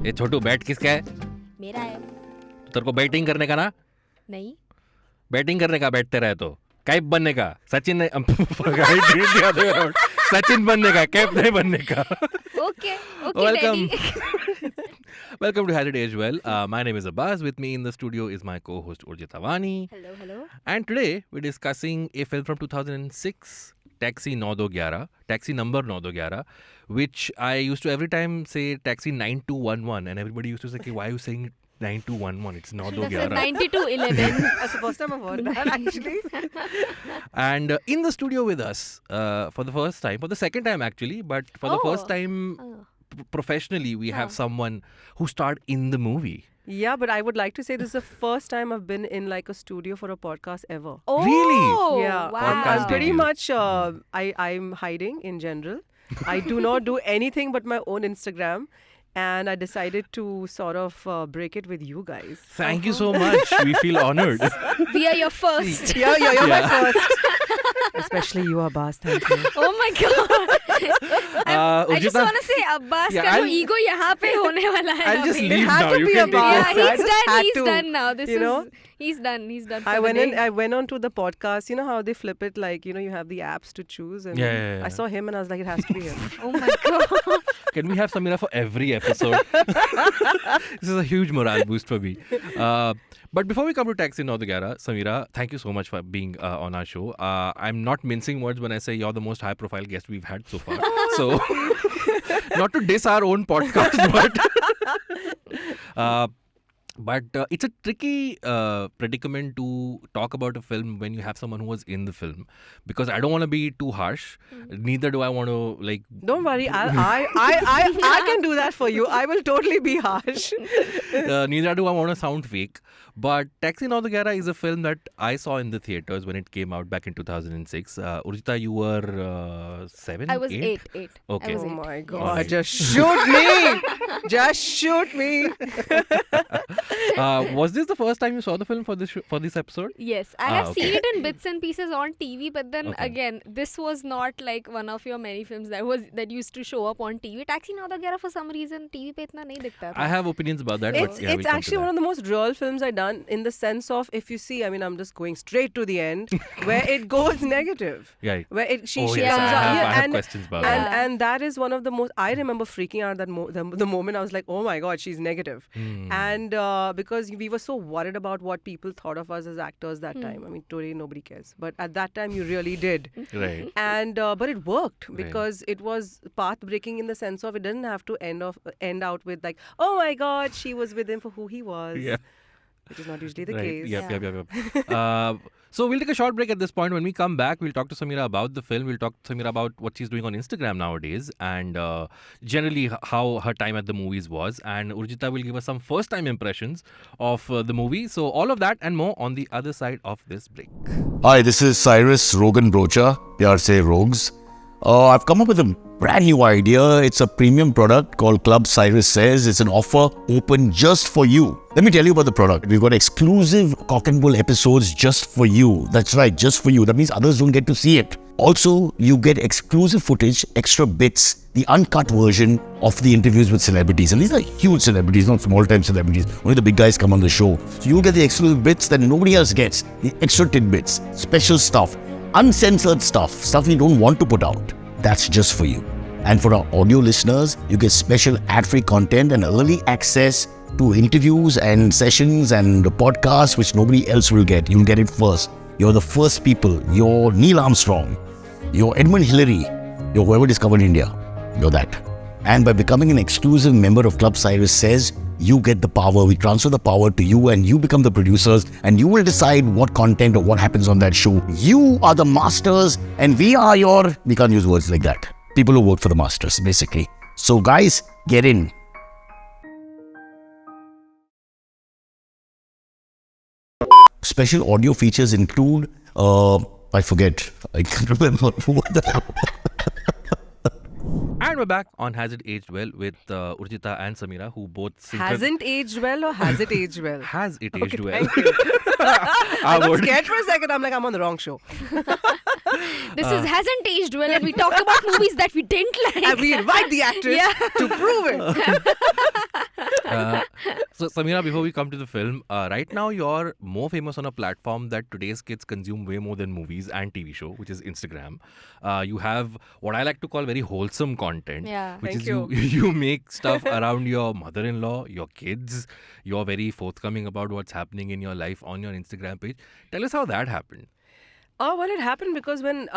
ये छोटू बैट किसका है? मेरा है। तेरे को बैटिंग करने का ना? नहीं। बैटिंग करने का बैठ तेरा है तो कैप बनने का सचिन ने सचिन बनने का कैप नहीं बनने का. Okay, Welcome. Daddy. Welcome to Has It Aged Well. My name is Abbas. With me in the studio is my co-host Urjita Vani. Hello. And today we're discussing a film from 2006, Taxi 911, Taxi number 911, which I used to every time say Taxi 9211 and everybody used to say, why are you saying 9211? It's 911. 9211. That's the first time I've heard that actually. And in the studio with us for the first time, for the second time actually, but for the first time professionally, we have someone who starred in the movie. Yeah, but I would like to say this is the first time I've been in like a studio for a podcast ever. Oh, Really? Yeah, Wow. Podcast I'm pretty debut. much I'm hiding in general. I do not do anything but my own Instagram. And I decided to sort of break it with you guys. Thank you so much. We feel honored. we are your first. Yeah, you're my first. Especially you, Abbas. Thank you. Oh my God. I just Urjita, want to say Abbas Yeah, का जो I'll- ego यहाँ पे होने वाला है. I'll just अभी. leave had now. to You be can a take boss. over. Yeah, I just had he's to, done now. This you is know? he's done. He's done. For I the went day. I went on to the podcast. You know how they flip it, like, you know, you have the apps to choose. And Yeah. I saw him and I was like, it has to be him. Oh my God. Can we have Sameera for every episode? This is a huge morale boost for me. But before we come to Taxi 911, Sameera, thank you so much for being on our show. I'm not mincing words when I say you're the most high-profile guest we've had so far. So, not to diss our own podcast, but it's a tricky predicament to talk about a film when you have someone who was in the film, because I don't want to be too harsh. Neither do I want to like. Don't worry, I can do that for you. I will totally be harsh. Neither do I want to sound fake. But Taxi 911 is a film that I saw in the theaters when it came out back in 2006. Urjita, you were 7? I was 8. Okay. I was Oh 8. my God! Alright. Just shoot me! Just shoot me! Was this the first time you saw the film for this episode? Yes, I have okay. seen it in bits and pieces on TV, but then Okay. again, this was not like one of your many films that used to show up on TV. Taxi 911 for some reason TV पे इतना नहीं दिखता था. I have opinions about that. It's but yeah, we'll come to actually that. one of the most real films I've done, in the sense of, if you see, I mean, I'm just going straight to the end, where it goes negative. Yeah. Where she Oh, she yes, comes I out. have, Yeah, I have and, questions about and, that. and that is one of the most, I remember freaking out the moment I was like, oh my God, she's negative. And because we were so worried about what people thought of us as actors that time. I mean, today nobody cares. But at that time, you really did. Right. And but it worked Right. because it was path breaking in the sense of, it didn't have to end out with like, oh my God, she was with him for who he was. Yeah. Which is not usually the Right. case. Yep. So we'll take a short break at this point. When we come back, we'll talk to Sameera about the film. We'll talk to Sameera about what she's doing on Instagram nowadays, and generally how her time at the movies was. And Urjita will give us some first-time impressions of the movie. So all of that and more on the other side of this break. Hi, this is Cyrus Rogan Brocha, pyar se Rogues. I've come up with a brand new idea. It's a premium product called Club Cyrus Says. It's an offer open just for you. Let me tell you about the product. We've got exclusive Cock and Bull episodes just for you. That's right, just for you. That means others don't get to see it. Also, you get exclusive footage, extra bits, the uncut version of the interviews with celebrities. And these are huge celebrities, not small-time celebrities. Only the big guys come on the show. So you'll get the exclusive bits that nobody else gets. The extra tidbits, special stuff, uncensored stuff you don't want to put out. That's just for you. And for our audio listeners, you get special ad-free content and early access to interviews and sessions and podcasts which nobody else will get. You'll get it first. You're the first people. You're Neil Armstrong. You're Edmund Hillary. You're whoever discovered India. You're that. And by becoming an exclusive member of Club Cyrus Says, you get the power. We transfer the power to you and you become the producers and you will decide what content or what happens on that show. You are the masters and we can't use words like that. People who work for the masters, basically. So guys, get in. Special audio features include, I forget. I can't remember what the And we're back on Has It Aged Well with Urjita and Sameera, who both Hasn't aged well or has it aged well? Has it aged well? Thank you. I got would. scared for a second. I'm like, I'm on the wrong show. This hasn't aged well, and we talk about movies that we didn't like. And we invite the actress to prove it. So, Sameera, before we come to the film, right now you're more famous on a platform that today's kids consume way more than movies and TV show, which is Instagram. You have what I like to call very wholesome content, Yeah. which Thank is you. you make stuff around your mother-in-law, your kids. You're very forthcoming about what's happening in your life on your Instagram page. Tell us how that happened. Oh, well, it happened because when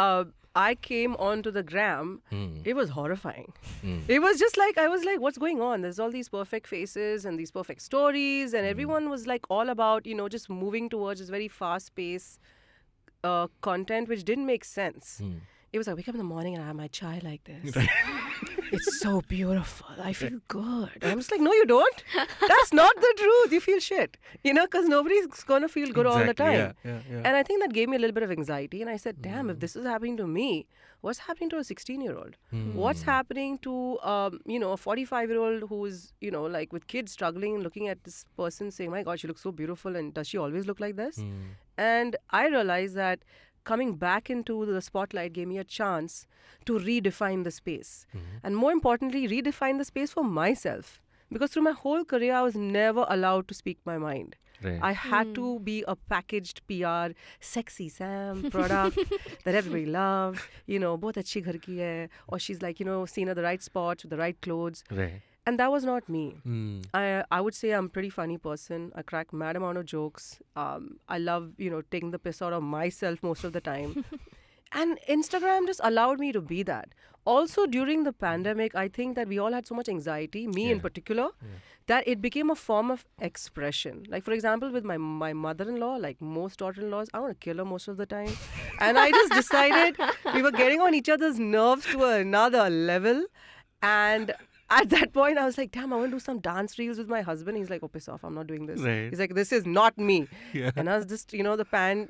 I came onto the gram, Hmm. it was horrifying. Hmm. It was just like, I was like, what's going on? There's all these perfect faces and these perfect stories, and everyone was like all about, just moving towards this very fast paced content, which didn't make sense. Hmm. It was like, wake up in the morning and I have my chai like this. It's so beautiful. I feel good. And I'm just like, no, you don't. That's not the truth. You feel shit. Because nobody's going to feel good all the Exactly, time. yeah. And I think that gave me a little bit of anxiety. And I said, damn, if this is happening to me, what's happening to a 16-year-old? What's happening to, a 45-year-old who's, like with kids struggling, looking at this person saying, my God, she looks so beautiful. And does she always look like this? And I realized that coming back into the spotlight gave me a chance to redefine the space. And more importantly, redefine the space for myself. Because through my whole career, I was never allowed to speak my mind. Right. I had to be a packaged PR, sexy Sam product that everybody loved. Bahut achhi ghar ki hai. Or she's like, seen at the right spots with the right clothes. Right. And that was not me. Hmm. I would say I'm a pretty funny person. I crack mad amount of jokes. I love, taking the piss out of myself most of the time. And Instagram just allowed me to be that. Also, during the pandemic, I think that we all had so much anxiety, me in Yeah. particular, that it became a form of expression. Like, for example, with my mother-in-law, like most daughter-in-laws, I want to kill her most of the time. And I just decided we were getting on each other's nerves to another level. And at that point, I was like, damn, I want to do some dance reels with my husband. He's like, oh, piss off, I'm not doing this. Right. He's like, this is not me. Yeah. And I was just, the pan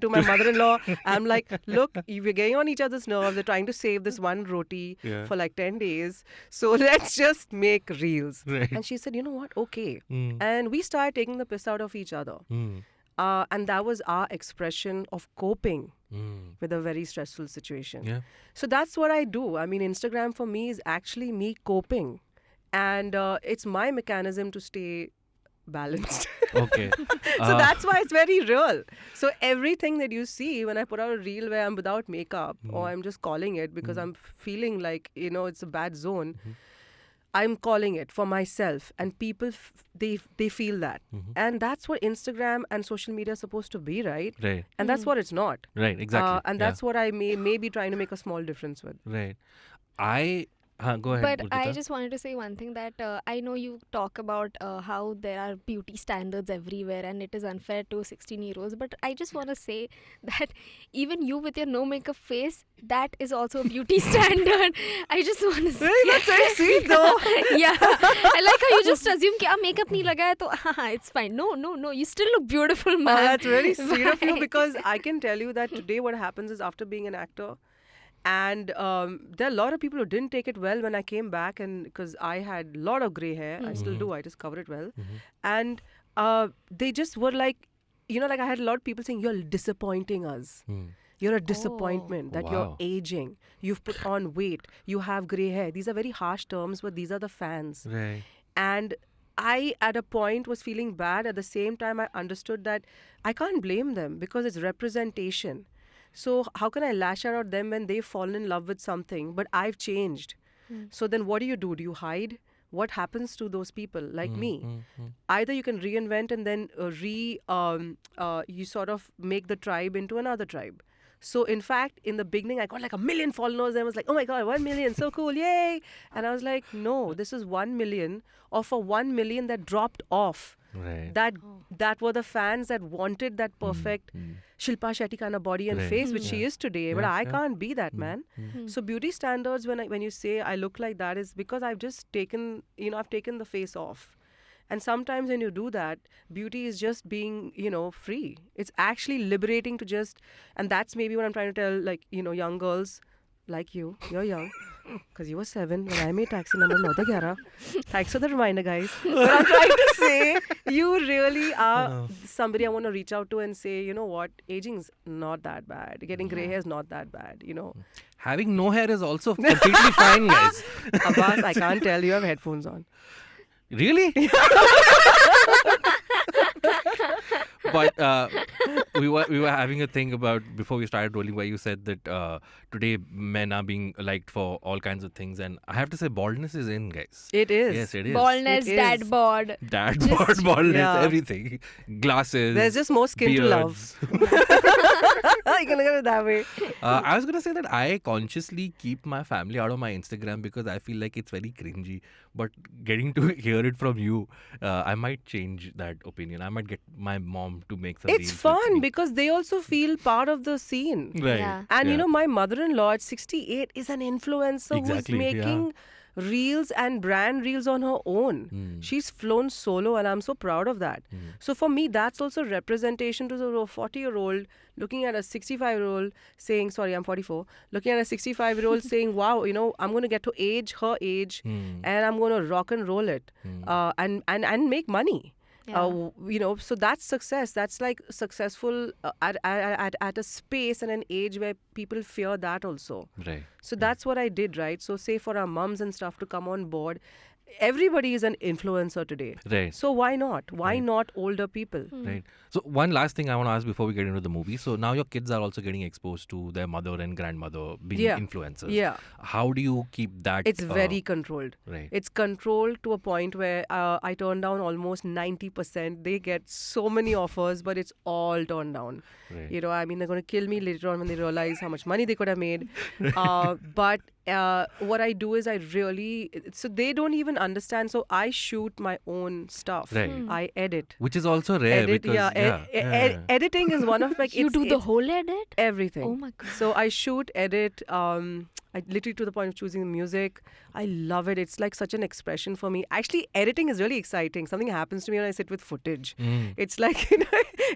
to my mother-in-law. I'm like, look, we're getting on each other's nerves. They're trying to save this one roti Yeah. for like 10 days. So let's just make reels. Right. And she said, you know what? Okay. Hmm. And we started taking the piss out of each other. Hmm. And that was our expression of coping Hmm. with a very stressful situation. Yeah. So that's what I do. I mean, Instagram for me is actually me coping. And it's my mechanism to stay balanced. Okay. So that's why it's very real. So everything that you see when I put out a reel where I'm without makeup or I'm just calling it because I'm feeling like, it's a bad zone, I'm calling it for myself. And people, they feel that. And that's what Instagram and social media is supposed to be, right? Right. And that's what it's not. Right. Exactly. And Yeah. that's what I may be trying to make a small difference with. Right. Go ahead. But I Urjita. just wanted to say one thing that I know you talk about how there are beauty standards everywhere and it is unfair to 16-year-olds. But I just want to say that even you with your no makeup face, that is also a beauty standard. I just want to say. That's very sweet though. Yeah. I like how you just assume कि आप makeup नहीं लगाया तो हाँ, it's fine. No. You still look beautiful, man. That's very sweet of you Bye. because I can tell you that today what happens is after being an actor, and there are a lot of people who didn't take it well when I came back, and because I had a lot of grey hair, I still do, I just cover it well. And they just were like, like I had a lot of people saying, you're disappointing us. You're a disappointment that you're Wow. aging. You've put on weight. You have grey hair. These are very harsh terms, but these are the fans. Right. And I, at a point, was feeling bad. At the same time, I understood that I can't blame them because it's representation. So how can I lash out at them when they've fallen in love with something, but I've changed? So then what do? Do you hide? What happens to those people like me? Either you can reinvent and then you sort of make the tribe into another tribe. So in fact, in the beginning, I got like 1 million followers and I was like, oh my God, 1 million, so cool, yay. And I was like, no, this is 1 million of a 1 million that dropped off. Right. That were the fans that wanted that perfect Shilpa Shetty kind of body and Right. face, which she is today. But Yeah, I yeah. can't be that, man. So beauty standards, when you say I look like that, is because I've just taken, I've taken the face off. And sometimes when you do that, beauty is just being, free. It's actually liberating to just, and that's maybe what I'm trying to tell, like, young girls like you. You're young. Because you were 7 when I made taxi number 911. Thanks for the reminder, guys. But I'm trying to say, you really are somebody I want to reach out to and say, you know what, aging's not that bad. Getting grey hair is not that bad, Having no hair is also completely fine, guys. Abbas, I can't tell you have headphones on. Really? But we were having a thing about before we started rolling where you said that today men are being liked for all kinds of things, and I have to say baldness is in, guys. It is. Yes, it is. Baldness, It dad is. bod. Dad bod, baldness, yeah. everything. Glasses. There's just more skin to love. beards. You can look at it that way. I was gonna say that I consciously keep my family out of my Instagram because I feel like it's very cringy. But getting to hear it from you, I might change that opinion. I might get my mom to make some. It's reels with fun me. because they also feel part of the scene. Right. Yeah. And yeah. you know, my mother-in-law at 68 is an influencer Exactly, who's yeah. making reels and brand reels on her own. She's flown solo, and I'm so proud of that. So for me, that's also representation to the 40-year-old looking at a 65-year-old saying, sorry, I'm 44, looking at a 65-year-old saying, wow, you know, I'm going to get to age her age and I'm going to rock and roll it and make money. Yeah. You know, so that's success. That's like successful at a space and an age where people fear that also. Right. So that's what I did, right? So say for our mums and stuff to come on board, everybody is an influencer today. Right. So why not? Why not older people? Right. So one last thing I want to ask before we get into the movie. So now your kids are also getting exposed to their mother and grandmother being Yeah. influencers. Yeah. How do you keep that? It's very controlled. Right. It's controlled to a point where I turn down almost 90%. They get so many offers, but it's all turned down. Right. You know, I mean, they're going to kill me later on when they realize how much money they could have made. But what I do is I really, so they don't even understand. So I shoot my own stuff. Right. I edit. Which is also rare because Editing is one of like You do the it's whole edit? everything. Oh my god. So I shoot, edit, I literally to the point of choosing the music. I love it. It's like such an expression for me. Actually, editing is really exciting. Something happens to me when I sit with footage. It's like, you know,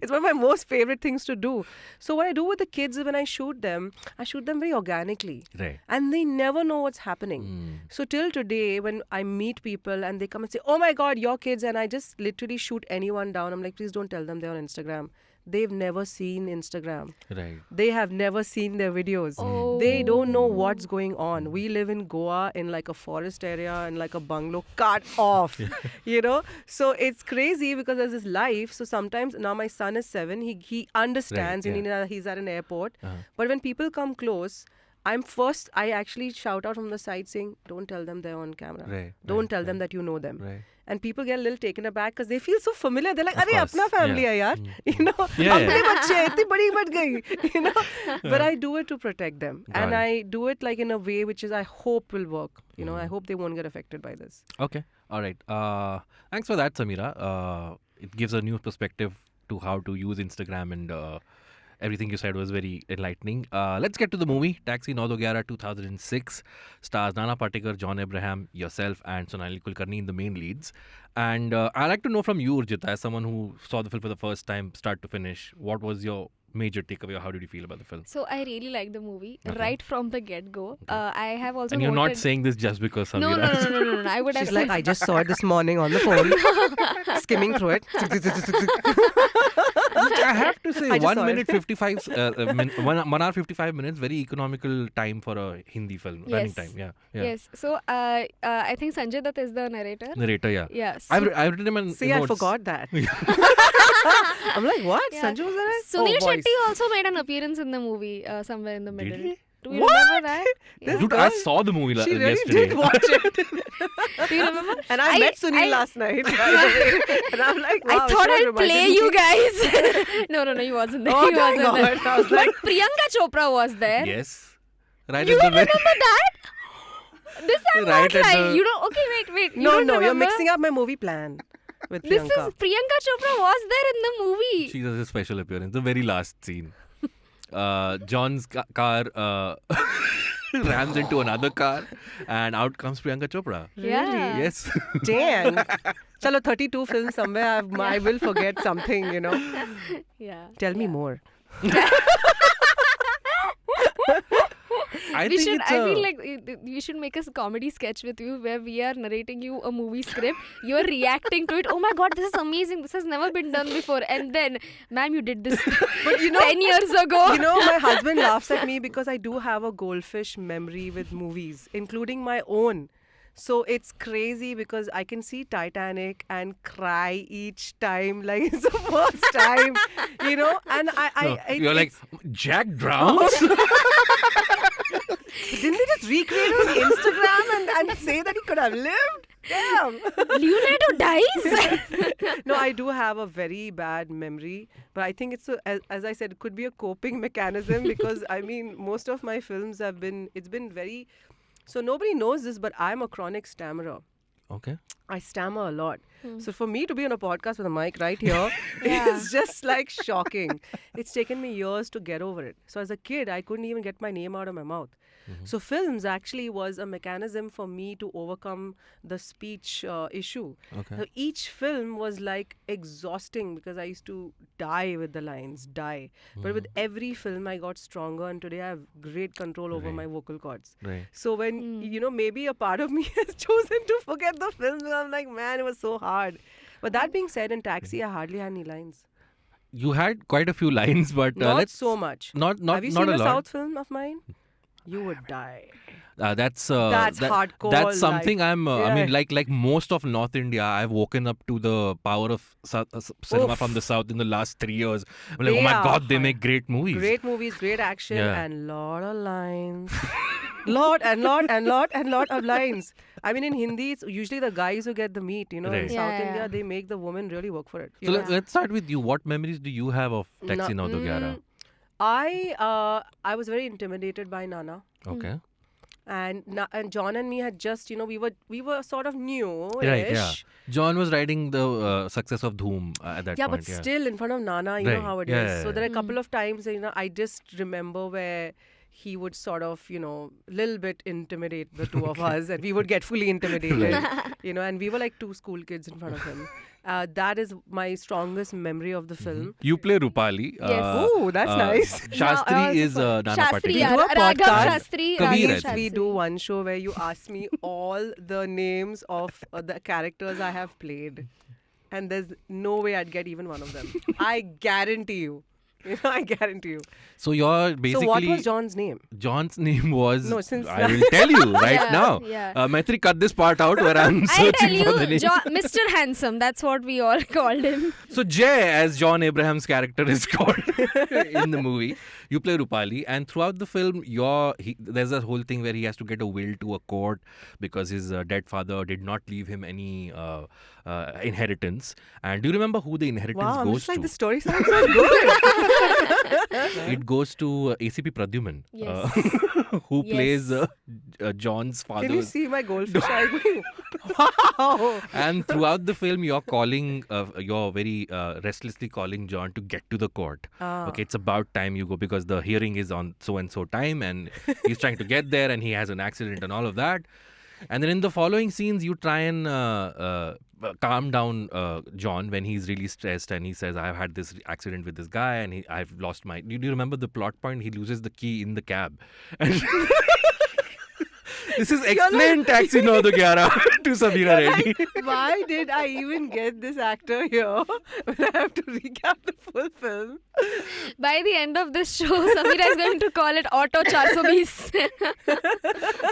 it's one of my most favorite things to do. So what I do with the kids is when I shoot them very organically. Right. And they never know what's happening. So till today, when I meet people and they come and say, oh my God, your kids, and I just literally shoot anyone down. I'm like, please don't tell them they're on Instagram. They've never seen Instagram. Right. They have never seen their videos. Oh. They don't know what's going on. We live in Goa in like a forest area and like a bungalow cut off, you know. So it's crazy because there's this life. So sometimes now my son is 7. He understands. Right, You know, he's at an airport. But when people come close, I actually shout out from the side saying, don't tell them they're on camera. Right, Don't right, tell them that you know them. Right. And people get a little taken aback because they feel so familiar. They're like, Of "Arey, course, apna family hai yaar." You know, Yeah, "Apne yeah. bachche hai, itni badi mat gayi." You know, but I do it to protect them, Got and it. I do it like in a way which is I hope will work. You know, I hope they won't get affected by this. Okay. All right. Thanks for that, Sameera. It gives a new perspective to how to use Instagram, and everything you said was very enlightening. Let's get to the movie. Taxi 911 2006 stars Nana Patekar, John Abraham, yourself, and Sonali Kulkarni in the main leads. And I'd like to know from you, Urjita, as someone who saw the film for the first time, start to finish, what was your major takeaway, or how did you feel about the film? So I really like the movie Okay. right from the get-go. I have also And you're not noted- saying this just because No, Sameera. no. I would have She's like, said I just saw it this morning on the phone, skimming through it. I have to say, I just 1 saw minute it. 55, 1 hour 55 minutes, very economical time for a Hindi film, running Yes. time. Yeah. Yes. So I think Sanjay Dutt is the narrator. Narrator, yeah. Yes. I've written him in See, I notes. forgot that. I'm like, what? Yeah. Sanju was in it? Sunil Oh, voice. Shetty also made an appearance in the movie somewhere in the Did middle. he? Do you What? remember that? This Dude, girl, I saw the movie She really yesterday. did watch it. Do you remember? And I met Sunil last night. by the way. And I'm like, wow, I thought she I'd reminded play me. you guys. No, he wasn't there. Oh, he thank wasn't there. God. I was But like, Priyanka Chopra was there. Yes. Right You at don't the remember that? This I'm Right not at lying. the- You don't. Okay, wait. You no, don't you're remember? mixing up my movie plan with This Priyanka. is Priyanka Chopra was there in the movie. She does a special appearance, the very last scene. John's car rams into another car, and out comes Priyanka Chopra. Yeah. Yes. Damn. Chalo, 32 films somewhere, I will forget something, you know. Yeah. Tell me more. I We think should. it's I a- feel like we should make a comedy sketch with you where we are narrating you a movie script. You're reacting to it. Oh my God, this is amazing. This has never been done before. And then, ma'am, you did this But you know, 10 years ago. you know, my husband laughs at me because I do have a goldfish memory with movies, including my own. So it's crazy because I can see Titanic and cry each time, like it's the first time, you know. And You're like, Jack drowns? didn't they just recreate it on Instagram and say that he could have lived? Damn. Leonardo dies. No, I do have a very bad memory, but I think as I said, it could be a coping mechanism because I mean, most of my films it's been very. So nobody knows this, but I'm a chronic stammerer. Okay. I stammer a lot. So for me to be on a podcast with a mic right here Yeah. is just like shocking. It's taken me years to get over it. So as a kid, I couldn't even get my name out of my mouth. So films actually was a mechanism for me to overcome the speech issue. Okay. So each film was like exhausting because I used to die with the lines, die. But with every film, I got stronger, and today I have great control over Right. my vocal cords. Right. So when, you know, maybe a part of me has chosen to forget the films, and I'm like, man, it was so hard. But that being said, in Taxi, I hardly had any lines. You had quite a few lines, but Not let's so much. not Have you not seen a a lot. South film of mine? You would die. That's hardcore, That's something I'm. I yeah. mean, like most of North India, I've woken up to the power of cinema Oof. from the South in the last 3 years. I'm like, They oh my are God, they hard. make great movies. Great movies, great action, Yeah. and lot of lines. lot of lines. I mean, in Hindi, it's usually the guys who get the meat. You know, in Right. South Yeah, India, yeah. they make the woman really work for it. So you know? let's start with you. What memories do you have of Taxi No- Naudogara? I was very intimidated by Nana. Okay. And John and me had just, you know, we were sort of new-ish. Right. Yeah. John was writing the success of Dhoom at that Yeah, point. but still in front of Nana, you know Right. how it is. Yeah, yeah, So yeah. there are a couple of times, you know, I just remember where he would sort of, you know, little bit intimidate the two of us, and we would get fully intimidated, you know, and we were like two school kids in front of him. That is my strongest memory of the film. You play Rupali. Yes. Oh, that's nice. Shastri Now, is Nana Shastri, Patekar. yeah. do a Raghav podcast. Shastri. Kabir, Raghav I We Shastri. do one show where you ask me all the names of the characters I have played, and there's no way I'd get even one of them. I guarantee you. You know, I guarantee you. So you're basically. So what was John's name? John's name was. No, since- I will tell you right Yeah, now. yeah. Maitri, cut this part out where I'm I'll tell searching for the you, name. Mr. Handsome. That's what we all called him. So Jay, as John Abraham's character is called in the movie, you play Rupali, and throughout the film, there's a whole thing where he has to get a will to a court because his dead father did not leave him any inheritance. And do you remember who the inheritance Wow, I'm goes just like to? the story sounds so good. It goes to ACP Pradyuman, Yes. who Yes. plays John's father. Can you see my goldfish eye? Wow. And throughout the film, you're very restlessly calling John to get to the court. Ah. Okay, it's about time you go because the hearing is on so and so time, and he's trying to get there, and he has an accident and all of that. And then in the following scenes, you try and calm down John when he's really stressed, and he says, "I've had this accident with this guy, and I've lost my." Do you remember the plot point? He loses the key in the cab. And this is explain Taxi Naudogara to Sameera Reddy. Why did I even get this actor here when I have to recap the full film? By the end of this show, Sameera is going to call it Auto 420.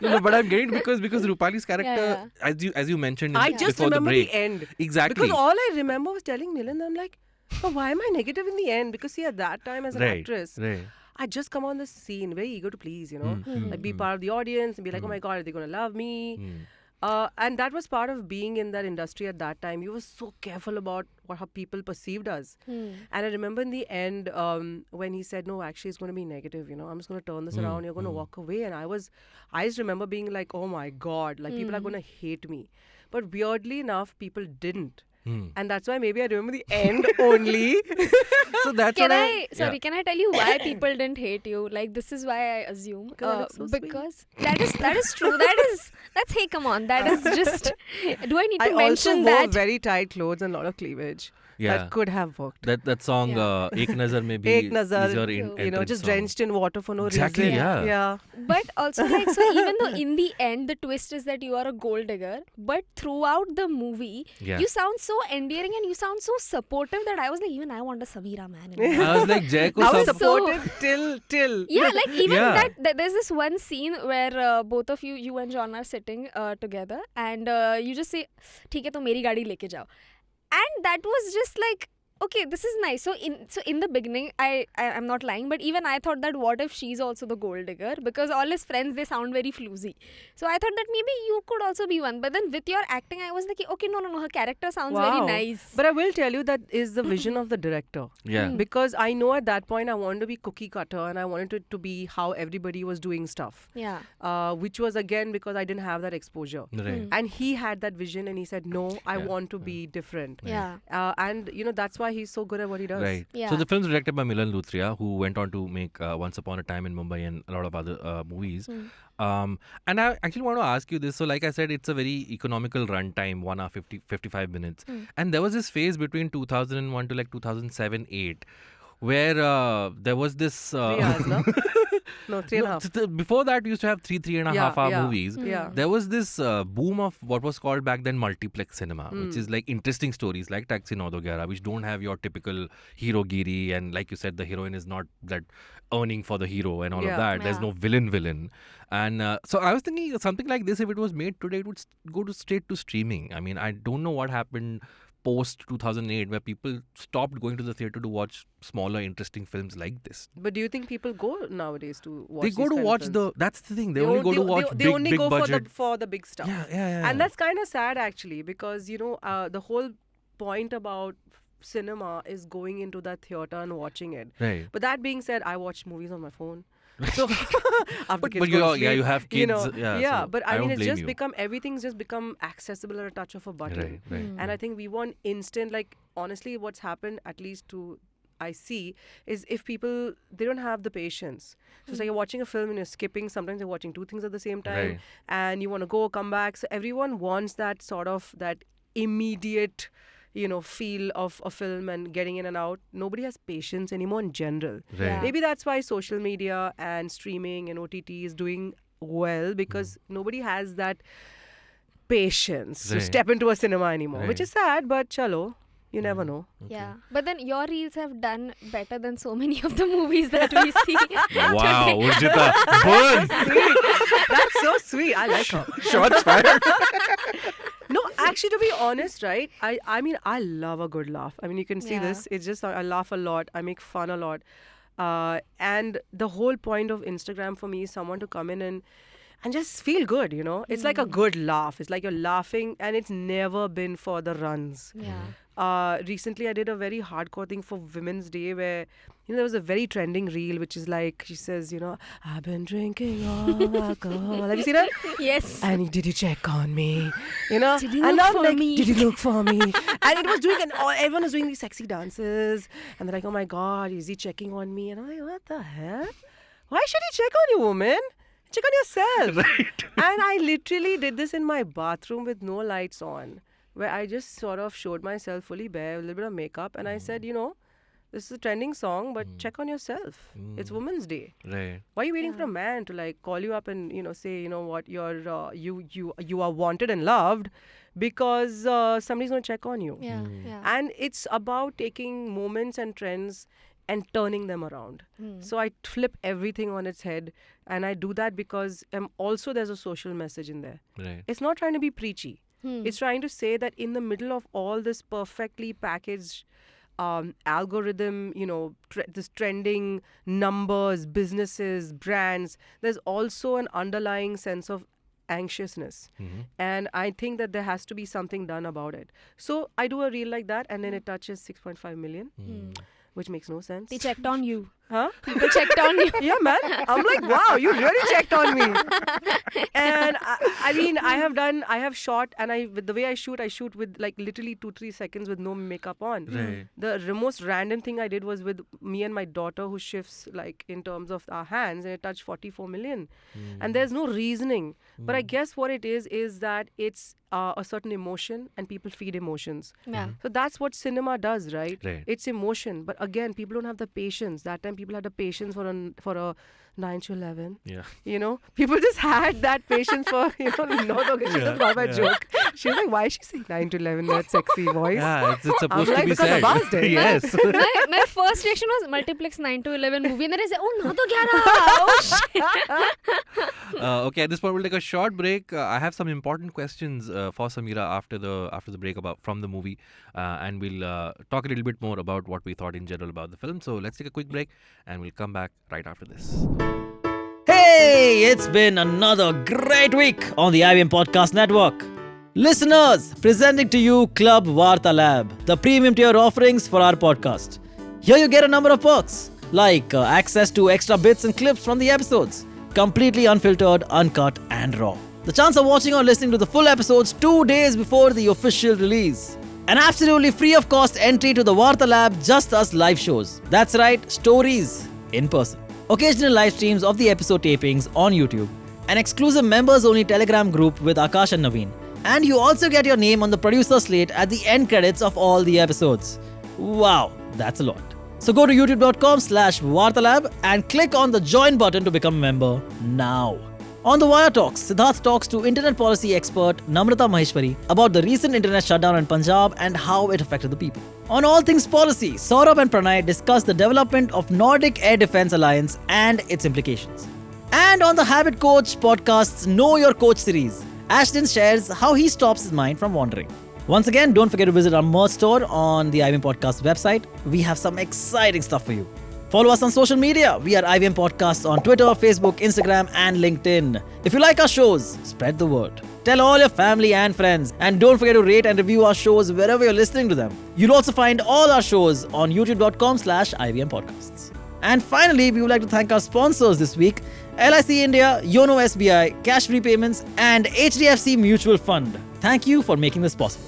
No, but I'm getting it because Rupali's character, Yeah, as you mentioned I just before the remember break, the end. exactly. Because all I remember was telling Nilan, I'm like, oh, why am I negative in the end? Because see, at that time as an actress, right. I just come on the scene, very eager to please, you know, Mm, like be part of the audience and be like, oh my God, are they going to love me? Mm. And that was part of being in that industry at that time. You were so careful about how people perceived us. And I remember in the end, when he said, no, actually, it's going to be negative, you know, I'm just going to turn this around, you're going to walk away. And I just remember being like, oh my God, like people are going to hate me. But weirdly enough, people didn't. And that's why maybe I remember the end only. So that's Can what I tell you why people didn't hate you? Like, this is why I assume. Because I look so sweet. Because that is true. That's hey, come on. That is just. Do I need to I also mention wore that? very tight clothes and a lot of cleavage. Yeah. that could have worked. That song, Yeah. Ek Nazar Mein Bhi Ek Nazar, is your just entrance song. drenched in water for no Exactly, reason. yeah. But also, like, so even though in the end the twist is that you are a gold digger, but throughout the movie, Yeah. you sound so endearing and you sound so supportive that I was like, even I want a Sameera man. In my I was like, Jay ko I was sab- supported till. Yeah, like even Yeah. that there's this one scene where both of you and John are sitting together and you just say, "ठीक है तो मेरी गाड़ी लेके जाओ," and that was just like, okay, this is nice. So in the beginning, I'm not lying, but even I thought that what if she's also the gold digger, because all his friends, they sound very floozy. So I thought that maybe you could also be one. But then with your acting, I was like, okay, no, her character sounds very nice. But I will tell you that is the vision of the director. Yeah. Because I know at that point I wanted to be cookie cutter and I wanted it to be how everybody was doing stuff. Yeah. Which was again because I didn't have that exposure. Right. And he had that vision and he said, no, I Yeah. want to be different. Yeah. And that's why he's so good at what he does. Right. Yeah. So the film's directed by Milan Luthria, who went on to make Once Upon a Time in Mumbai and a lot of other movies. And I actually want to ask you this. So like I said, it's a very economical runtime, 1 hour 55 minutes. And there was this phase between 2001 to like 2007-8 where there was this... 3 hours, no? No, 3.5. Before that, we used to have three and a half hour yeah. movies. Yeah. There was this boom of what was called back then multiplex cinema, which is like interesting stories like Taxi 911, which don't have your typical hero giri, and like you said, the heroine is not that earning for the hero and all of Yeah. that. There's Yeah. no villain. And so I was thinking something like this, if it was made today, it would go to straight to streaming. I mean, I don't know what happened post 2008 where people stopped going to the theatre to watch smaller interesting films like this. But do you think people go nowadays to watch They go these to kind of watch films? that's the thing, they only go to watch they only big go budget. for the big stuff. Yeah. And that's kind of sad actually, because the whole point about cinema is going into that theater and watching it. Right. But that being said, I watch movies on my phone. So after But kids you go to you sleep, have kids. So but I mean, don't it's blame just you. everything's just become accessible at a touch of a button. Right. And I think we want instant, like, honestly, what's happened, at least I see, is if people, they don't have the patience. So it's like you're watching a film and you're skipping. Sometimes you're watching two things at the same time. Right. And you want to go, come back. So everyone wants that sort of, that immediate, feel of a film and getting in and out. Nobody has patience anymore in general. Right. Yeah. Maybe that's why social media and streaming and OTT is doing well, because nobody has that patience to Right. step into a cinema anymore, which Right. is sad, but chalo, you never know. Yeah, but then your reels have done better than so many of the movies that we see. Wow, Urjita, burn! That's so sweet. I like her. Shots fired. No, actually, to be honest, right? I mean, I love a good laugh. I mean, you can see Yeah. this. It's just I laugh a lot. I make fun a lot. And the whole point of Instagram for me is someone to come in and just feel good, It's like a good laugh. It's like you're laughing, and it's never been for the runs. Yeah. Recently, I did a very hardcore thing for Women's Day where, there was a very trending reel which is like, she says, I've been drinking all alcohol. Have you seen it? Yes. And did you check on me? Did you and look I'm for like, me? Did you look for me? And it was doing, and everyone was doing these sexy dances. And they're like, oh my God, is he checking on me? And I'm like, what the hell? Why should he check on you, woman? Check on yourself. Right. And I literally did this in my bathroom with no lights on, where I just sort of showed myself fully bare, a little bit of makeup. And I said, this is a trending song, but check on yourself. It's Women's Day. Right. Why are you waiting for a man to like call you up and say, you know what, you're you are wanted and loved, because somebody's going to check on you. Yeah. Yeah. And it's about taking moments and trends and turning them around. So I flip everything on its head, and I do that because also there's a social message in there. Right. It's not trying to be preachy. It's trying to say that in the middle of all this perfectly packaged algorithm, this trending numbers, businesses, brands, there's also an underlying sense of anxiousness. And I think that there has to be something done about it. So I do a reel like that, and then it touches 6.5 million, which makes no sense. They checked on you. Huh? People checked on you. Yeah, man. I'm like, wow, you really checked on me. And I mean, I have shot, and with the way I shoot with like literally 2-3 seconds with no makeup on. Right. The most random thing I did was with me and my daughter, who shifts like in terms of our hands, and it touched 44 million. And there's no reasoning. But I guess what it is that it's a certain emotion, and people feed emotions. Yeah. So that's what cinema does, right? Right. It's emotion. But again, people don't have the patience. That time people had the patience for a 9 to 11. Yeah. You know, people just had that patience for, no, that's not my joke. She was like, why is she saying 9 to 11 in that sexy voice? Yeah, it's supposed I'm to like, be because said. Abbas did. Yes. My first reaction was multiplex 9 to 11 movie, and then I said, oh, no, to 11. Oh, shit. Okay, at this point we'll take a short break. I have some important questions for Sameera after the break from the movie, and we'll talk a little bit more about what we thought in general about the film. So let's take a quick break, and we'll come back right after this. Hey, it's been another great week on the IBM Podcast Network. Listeners, presenting to you Club Varta Lab, the premium tier offerings for our podcast. Here you get a number of perks, like access to extra bits and clips from the episodes, completely unfiltered, uncut, and raw. The chance of watching or listening to the full episodes 2 days before the official release. An absolutely free of cost entry to the Varta Lab Just Us live shows. That's right, stories in person. Occasional live streams of the episode tapings on YouTube. An exclusive members-only Telegram group with Akash and Naveen. And you also get your name on the producer slate at the end credits of all the episodes. Wow, that's a lot. So go to youtube.com/vartalab and click on the join button to become a member now. On the Wire Talks, Siddharth talks to internet policy expert Namrata Maheshwari about the recent internet shutdown in Punjab and how it affected the people. On All Things Policy, Saurabh and Pranay discuss the development of Nordic Air Defence Alliance and its implications. And on the Habit Coach podcast's Know Your Coach series, Ashton shares how he stops his mind from wandering. Once again, don't forget to visit our merch store on the IBM Podcast website. We have some exciting stuff for you. Follow us on social media. We are IBM Podcasts on Twitter, Facebook, Instagram, and LinkedIn. If you like our shows, spread the word. Tell all your family and friends. And don't forget to rate and review our shows wherever you're listening to them. You'll also find all our shows on youtube.com/IBM Podcasts. And finally, we would like to thank our sponsors this week: LIC India, Yono SBI, Cash Free Payments, and HDFC Mutual Fund. Thank you for making this possible.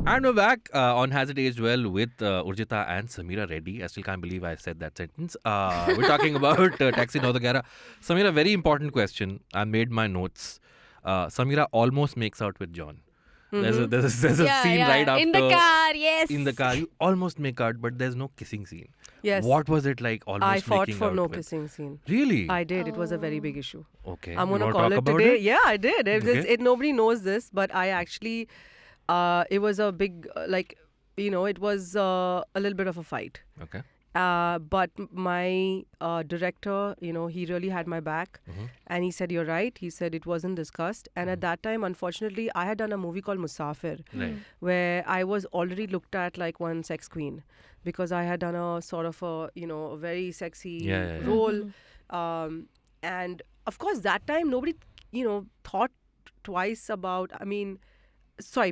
And we're back on Has It Aged Well with Urjita and Sameera Reddy. I still can't believe I said that sentence. We're talking about Taxi Naudagara. Sameera, very important question. I made my notes. Sameera almost makes out with John. Mm-hmm. There's a scene right after. In the car, yes. In the car, you almost make out, but there's no kissing scene. Yes. What was it like almost I fought making for out no with? kissing scene. Really? I did. It was a very big issue. Okay. I'm You going to wanna call talk it about today. it? Yeah, I did. Okay. Nobody knows this, but I actually, it was a big, it was a little bit of a fight. Okay. But my director, he really had my back. And he said, you're right. He said it wasn't discussed. And at that time, unfortunately, I had done a movie called Musafir, Right. where I was already looked at like one sex queen, because I had done a sort of a very sexy Yeah. role. And of course, that time, nobody, thought twice about,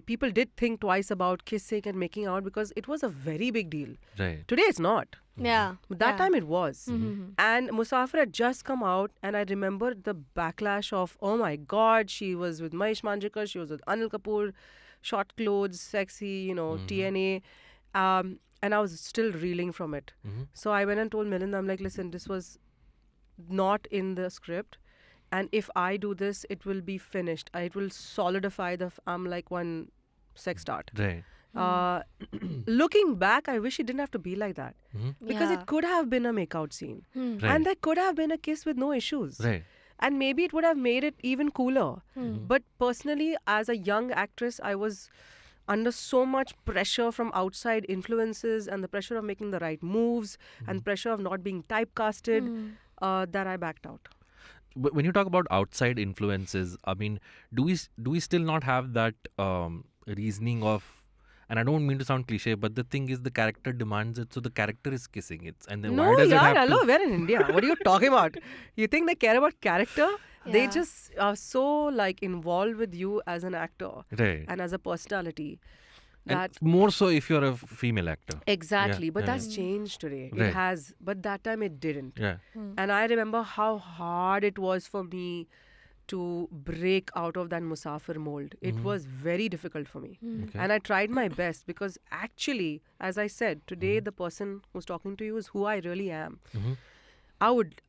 people did think twice about kissing and making out, because it was a very big deal. Right. Today, it's not. Yeah. But that time it was. Mm-hmm. And Musafir had just come out, and I remember the backlash of, oh my God, she was with Mahesh Manjrekar, she was with Anil Kapoor, short clothes, sexy, TNA. And I was still reeling from it. So I went and told Milind, I'm like, listen, this was not in the script. And if I do this, it will be finished. It will solidify I'm like one sex start. Right. Looking back, I wish it didn't have to be like that. Because Yeah. it could have been a makeout scene. Right. And there could have been a kiss with no issues. Right. And maybe it would have made it even cooler. But personally, as a young actress, I was under so much pressure from outside influences, and the pressure of making the right moves, and pressure of not being typecasted, that I backed out. But when you talk about outside influences, do we still not have that reasoning of, and I don't mean to sound cliche, but the thing is the character demands it, so the character is kissing it, and then No, why does it have hello, to? we're in India. What are you talking about? You think they care about character? They Yeah. just are so involved with you as an actor Right. and as a personality. That And more so if you're a female actor. exactly, but yeah, that's changed today. Right. It has, but that time it didn't. Yeah. And I remember how hard it was for me to break out of that Musafir mold. It was very difficult for me. Okay. And I tried my best because actually, as I said, today the person who's talking to you is who I really am. I would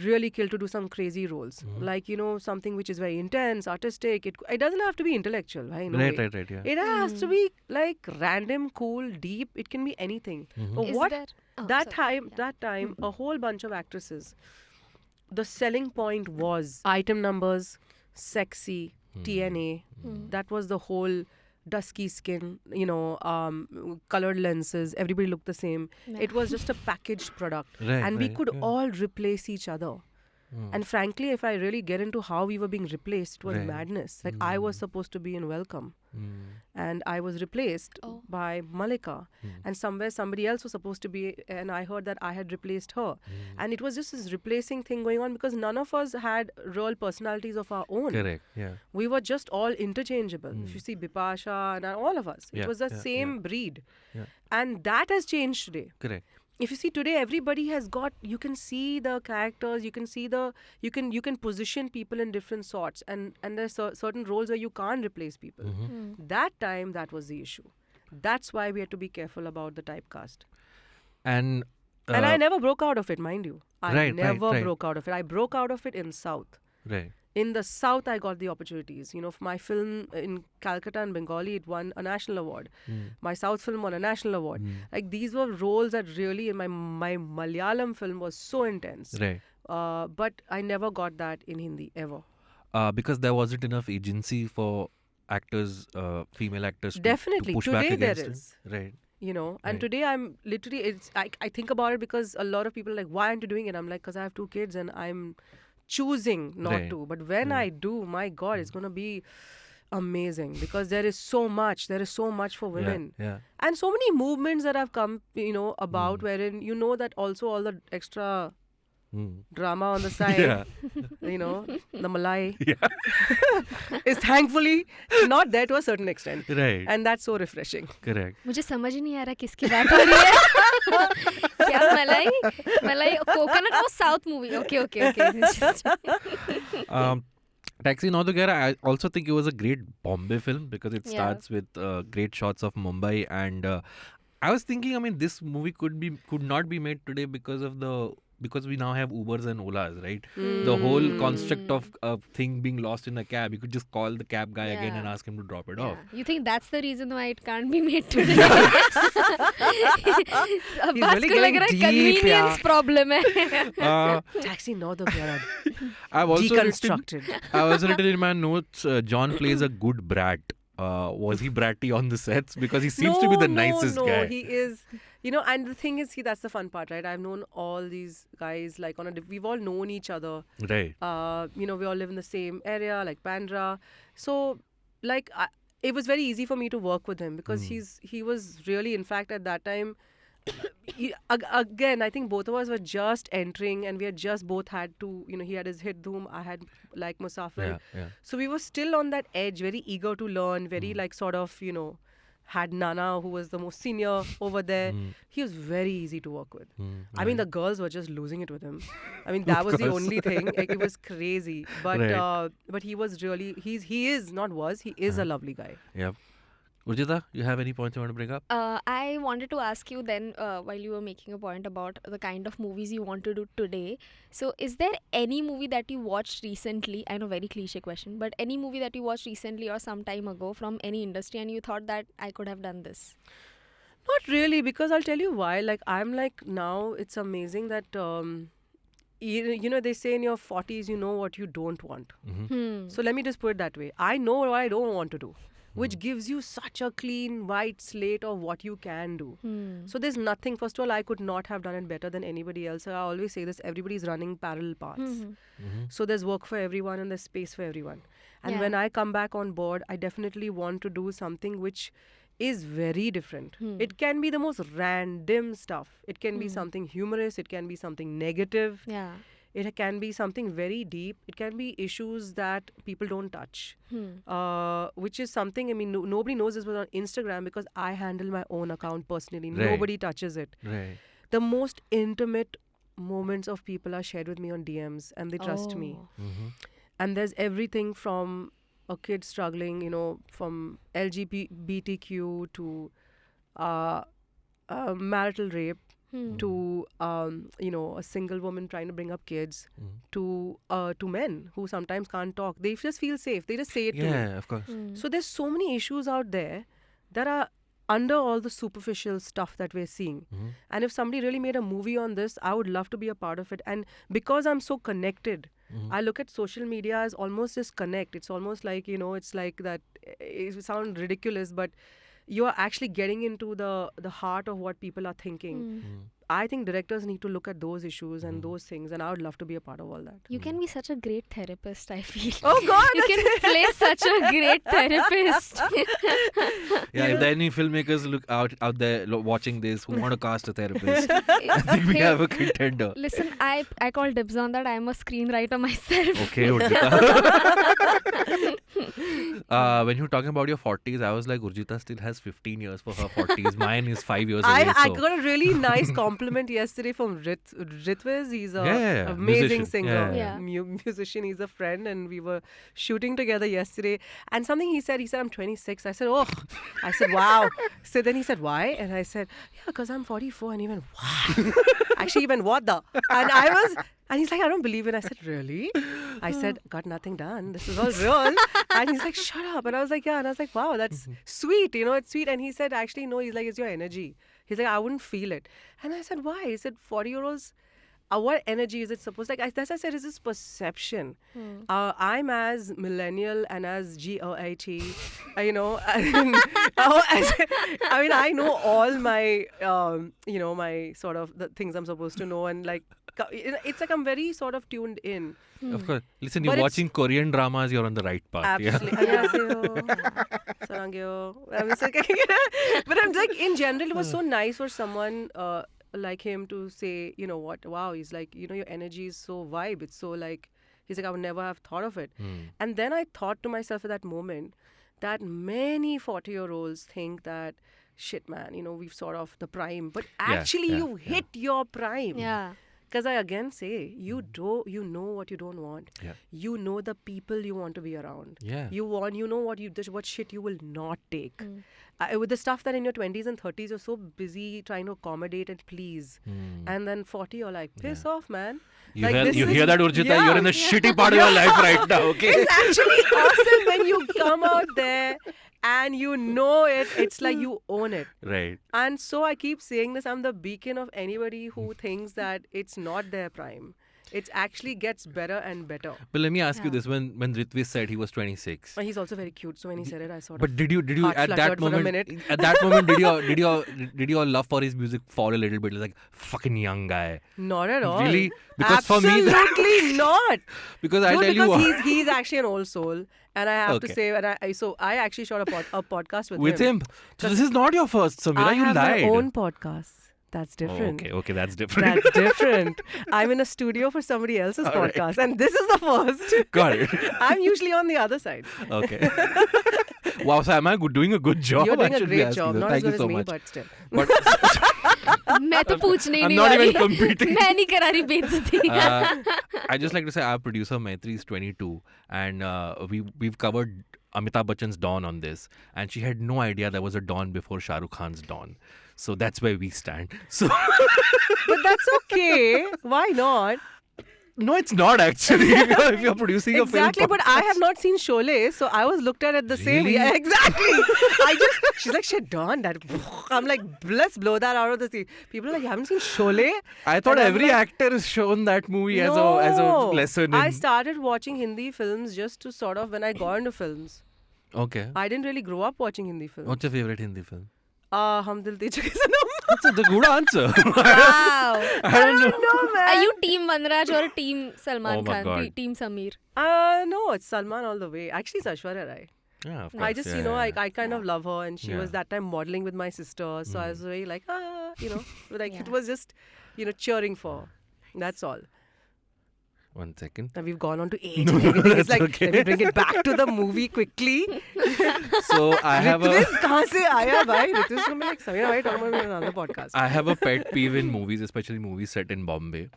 really kill to do some crazy roles. Like, something which is very intense, artistic. It doesn't have to be intellectual, right? In a way. Right, yeah. It has to be like random, cool, deep. It can be anything. But Is what there- oh, that sorry. time, a whole bunch of actresses. The selling point was item numbers, sexy, TNA. That was the whole dusky skin, colored lenses. Everybody looked the same. It was just a packaged product, Right, and we right, could yeah. all replace each other. And frankly, if I really get into how we were being replaced, it was Right. madness. Like I was supposed to be in Welcome, and I was replaced Oh. by Malika, and somewhere somebody else was supposed to be, and I heard that I had replaced her, and it was just this replacing thing going on because none of us had real personalities of our own. Correct. Yeah. We were just all interchangeable. If you see Bipasha and all of us, Yeah, it was the yeah, same breed, Yeah. and that has changed today. Correct. If you see today, everybody has got. You can see the characters. You can see you can position people in different sorts, and there's certain roles where you can't replace people. That time, that was the issue. That's why we had to be careful about the typecast. And And I never broke out of it, mind you. I Right, never right. broke out of it. I broke out of it in South. right. In the South, I got the opportunities. For my film in Calcutta and Bengali, it won a national award. My South film won a national award. Like these were roles that really, in my Malayalam film was so intense. Right. But I never got that in Hindi ever. Because there wasn't enough agency for actors, female actors, Definitely. to push Today back there against is. it. Right. And Right. today I'm literally, I think about it because a lot of people are like, why aren't you doing it? I'm like, because I have 2 kids and I'm choosing not Right. to. But when I do, my God, it's going to be amazing because there is so much. There is so much for women. Yeah. And so many movements that have come, about wherein that also all the extra drama on the side, Yeah. the Malay is thankfully not there to a certain extent. Right. And that's so refreshing. Correct. मुझे समझ ही नहीं आ रहा किसकी बात हो रही है क्या मलाई कोकोनट वो south movie okay Taxi Naud Vagera, I also think it was a great Bombay film because it Yeah. starts with great shots of Mumbai, and I was thinking, I mean, this movie could not be made today because we now have Ubers and Olas, right? The whole construct of a thing being lost in a cab, you could just call the cab guy again Yeah. and ask him to drop it off. You think that's the reason why it can't be made today? अब He's बात really को लग getting रहा है deep, convenience yeah. problem है Uh, Taxi North of Yarad. I've also Deconstructed. I was written in my notes, John plays a good brat. Was he bratty on the sets? Because he seems to be the nicest no, guy. he is. And the thing is, that's the fun part, right? I've known all these guys, like, we've all known each other. Right. We all live in the same area, like Bandra. So, like, it was very easy for me to work with him because he was really, in fact, at that time, again, I think both of us were just entering and we had just both had to, he had his hit Dhoom, I had like Musafir. Yeah. So we were still on that edge, very eager to learn, very like sort of, had Nana, who was the most senior over there. He was very easy to work with. I mean, the girls were just losing it with him. I mean, that was the course. only thing. Like, it was crazy. But Right. but he was really, he is a lovely guy. Yep. Urjita, you have any points you want to bring up? I wanted to ask you then, while you were making a point about the kind of movies you want to do today. So, is there any movie that you watched recently? I know, very cliche question, but any movie that you watched recently or some time ago from any industry and you thought that I could have done this? Not really, because I'll tell you why. Like, I'm like, now it's amazing that, they say in your 40s, you know what you don't want. So let me just put it that way. I know what I don't want to do, which gives you such a clean, white slate of what you can do. So there's nothing, first of all, I could not have done it better than anybody else. I always say this, everybody's running parallel paths. So there's work for everyone and there's space for everyone. And Yeah. when I come back on board, I definitely want to do something which is very different. It can be the most random stuff. It can be something humorous. It can be something negative. Yeah. It can be something very deep. It can be issues that people don't touch, which is something, I mean, nobody knows this was on Instagram because I handle my own account personally. Right. Nobody touches it. Right. The most intimate moments of people are shared with me on DMs, and they trust me. Mm-hmm. And there's everything from a kid struggling, you know, from LGBTQ to marital rape, to you know, a single woman trying to bring up kids, to men who sometimes can't talk. They just feel safe. They just say it to me. Yeah, of course. So there's so many issues out there that are under all the superficial stuff that we're seeing. And if somebody really made a movie on this, I would love to be a part of it. And because I'm so connected, I look at social media as almost this connect. It's almost like, you know, it's like that, it sounds ridiculous, but you are actually getting into the heart of what people are thinking. I think directors need to look at those issues and those things, and I would love to be a part of all that. You can be such a great therapist, I feel. Oh God! You can play such a great therapist. Yeah, if there are any filmmakers out there watching this who want to cast a therapist, I think we have a contender. Listen, I call dibs on that. I'm a screenwriter myself. Okay, Urjita. When you were talking about your 40s, I was like, Urjita still has 15 years for her 40s. Mine is 5 years away. I got a really nice compliment yesterday from Ritwiz. He's a amazing musician. singer, Yeah. musician. He's a friend, and we were shooting together yesterday. And something he said, I'm 26. I said, oh. I said, wow. So then he said, why? And I said, yeah, because I'm 44. And he went, wow. Actually, he went, what the? And he's like, I don't believe it. I said, really? I said, got nothing done. This is all real. And he's like, shut up. And I was like, yeah. And I was like, wow, that's sweet. You know, it's sweet. And he said, actually, no. He's like, it's your energy. He's like, I wouldn't feel it. And I said, why? He said, 40-year-olds, what energy is it supposed to? Like, as I said, is this perception. I'm as millennial and as GOAT, you know. I mean, I know all my, you know, my sort of the things I'm supposed to know. And like, it's like I'm very sort of tuned in. Of course. Listen, But you're watching Korean dramas, you're on the right path. Absolutely. Sarangyo. But I'm like, in general, it was so nice for someone like him to say, you know what, wow, he's like, you know, your energy is so vibe. It's so like, he's like, I would never have thought of it. And then I thought to myself at that moment that many 40-year-olds think that, shit, man, you know, we've sort of the prime. But actually, you hit your prime. Yeah. Because I again say, you know what you don't want. Yeah. You know the people you want to be around. Yeah. You know what shit you will not take. With the stuff that in your 20s and 30s you're so busy trying to accommodate and please, and then 40 you're like, piss off, man. You Like, hear that, Urjita? You're in the shitty part of your life right now, okay? It's actually awesome when you come out there and you know it. It's like you own it. Right. And so I keep saying this, I'm the beacon of anybody who thinks that it's not their prime. It actually gets better and better. But let me ask you this: when Ritviz said he was 26, He's also very cute, so when he said it, I sort of. but did you heart at that fluttered for a moment? minute. At that moment, did your love for his music fall a little bit? Like, fucking young guy. Not at all. Really? Because for me, absolutely not. because I'll tell you because what. he's actually an old soul, and I have to Okay. say, and I actually shot a podcast with With him. So this is not your first, Sameera. I You have lied. my own podcast. That's Oh, different. okay, that's different. That's different. I'm in a studio for somebody else's All right. podcast, and this is the first. Got it. I'm usually on the other side. Okay. Wow, so am I doing a good job? You're doing I a should be great asking job. this. Not Thank as you good so as me, much. but still. But मैं तो पूछने ही I'm नहीं not वाली. even competing. मैं नहीं करा रही बेइज्जती. I just like to say our producer Maitri is 22, and we've covered Amitabh Bachchan's Dawn on this, and she had no idea there was a Dawn before Shah Rukh Khan's Dawn. So that's where we stand. So But that's okay. Why not? no, it's not actually. if you're producing a film, Exactly, but I have not seen Sholay, so I was looked at the same. Really? Yeah, exactly. She's like, shit, Dawn, that. I'm like, let's blow that out of the sea. People are like, you haven't seen Sholay? I thought And I'm every like, actor is shown that movie as no. a lesson. I In... started watching Hindi films just to sort of when I got into films. Okay. I didn't really grow up watching Hindi films. What's your favorite Hindi film? Hum Dil De Chuke Sanam. That's a good answer. Wow. I don't know. No, man. Are you team Vanraj or team Salman Oh my Khan? God. Team Sameer? No, it's Salman all the way. Actually, it's Aishwarya Rai. Yeah, of I course, just, yeah, I kind of love her, and she Yeah. was that time modeling with my sister. So I was very like, like Yeah. it was just, cheering for. That's all. 1 second. Now we've gone on to age and everything. It's like, okay. let me bring it back to the movie quickly. So I have Ritviz, kahan se aaya, bhai? Ritviz ko main like, Sameera, bhai, talk about it in another podcast. I have a pet peeve in movies, especially movies set in Bombay,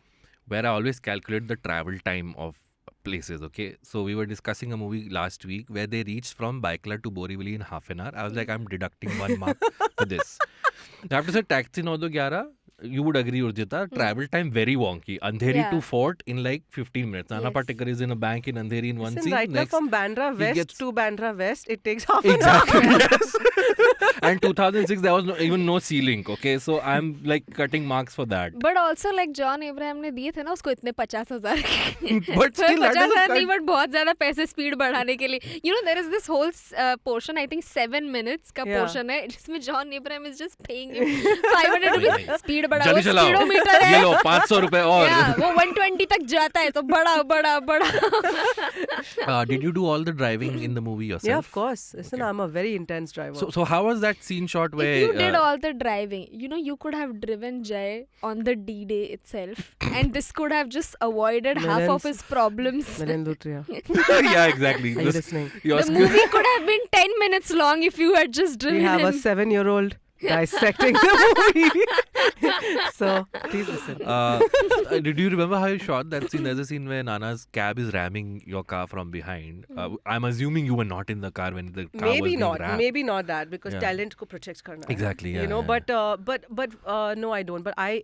where I always calculate the travel time of places. Okay, so we were discussing a movie last week where they reached from Baikla to Borivali in half an hour. I was like, I'm deducting 1 mark for this. I have to say, Taxi 911, you would agree, Urjita, travel time very wonky. Andheri Yeah. to Fort in like 15 minutes. Nana Yes. Patekar is in a bank in Andheri in one Listen, scene. right now Next, from Bandra he West gets- to Bandra West, it takes half an Exactly. hour. Yes. And 2006, there was even no C-Link. Okay, so I'm like cutting marks for that. But also like John Abraham ने दिए थे ना उसको इतने 50,000 के. But still, that 50,000 doesn't नहीं, cut- but बहुत ज़्यादा पैसे speed बढ़ाने के लिए. You know, there is this whole portion, I think 7 minutes का Yeah. portion है, जिसमें John Abraham is just paying him 500 rupees. Speed बढ़ा, जल्दी वो चलाओ speedometer है. ये लो 500 रुपए और Yeah, वो 120 तक जाता है तो बड़ा. did you do all the driving in the movie yourself? Yeah, of course. Listen, Okay. I'm a very intense driver. So how was that scene shot where If you did all the driving, you know, you could have driven Jay on the D-Day itself, and this could have just avoided half of Millions. his problems. Milind Lutria. yeah, exactly. Are you This- listening? your The skill- movie could have been 10 minutes long if you had just driven We have a him. 7-year-old dissecting the movie. So, please listen. did you remember how you shot that scene? There's a scene where Nana's cab is ramming your car from behind. I'm assuming you were not in the car when the car was Maybe being not. rammed. Maybe not that because Yeah. talent ko protect karna hai. Exactly, yeah, You know, yeah. but no, I don't. But I